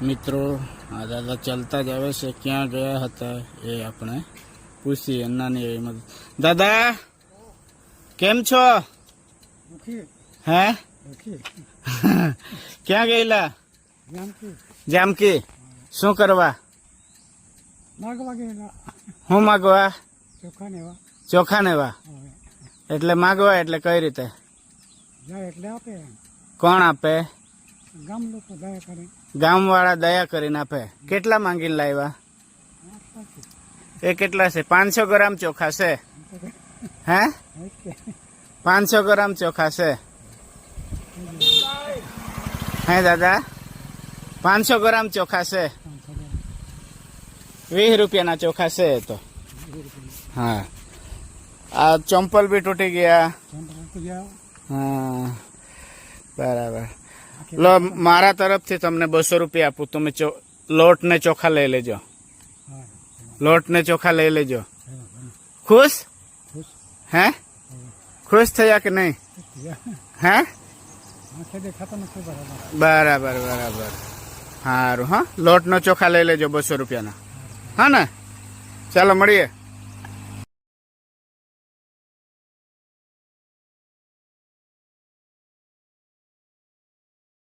મિત્રો આ દાદા ચાલતા જ આવે છે, ક્યાં ગયા હતા એ આપણે પૂછીએ. નાની એવી મદદ. દાદા કેમ છો? હે ક્યાં ગયેલા? જામકી. શું કરવા? શું માગવા? ચોખા નેવા. એટલે માગવા એટલે કઈ રીતે? કોણ આપે? ગામ વાળા દયા કરીને આપે. કેટલા માંગીને લાવ્યા? એ કેટલા છે? 500 ગ્રામ ચોખા છે. હે 500 ગ્રામ ચોખા છે. હે દાદા 500 ગ્રામ ચોખા છે. 20 રૂપિયાના ચોખા છે તો. હા આ ચંપલ બી તૂટી ગયા. હા બરાબર. લો મારા તરફથી તમને 200 રૂપિયા આપું. તમે લોટ ને ચોખા લઈ લેજો. લોટ ને ચોખા લઈ લેજો. ખુશ? હે ખુશ થયા કે નહીં? હે બરાબર બરાબર. સારું. હા લોટ નો ચોખા લઈ લેજો 200 રૂપિયાના. હા ને ચાલો મળીએ.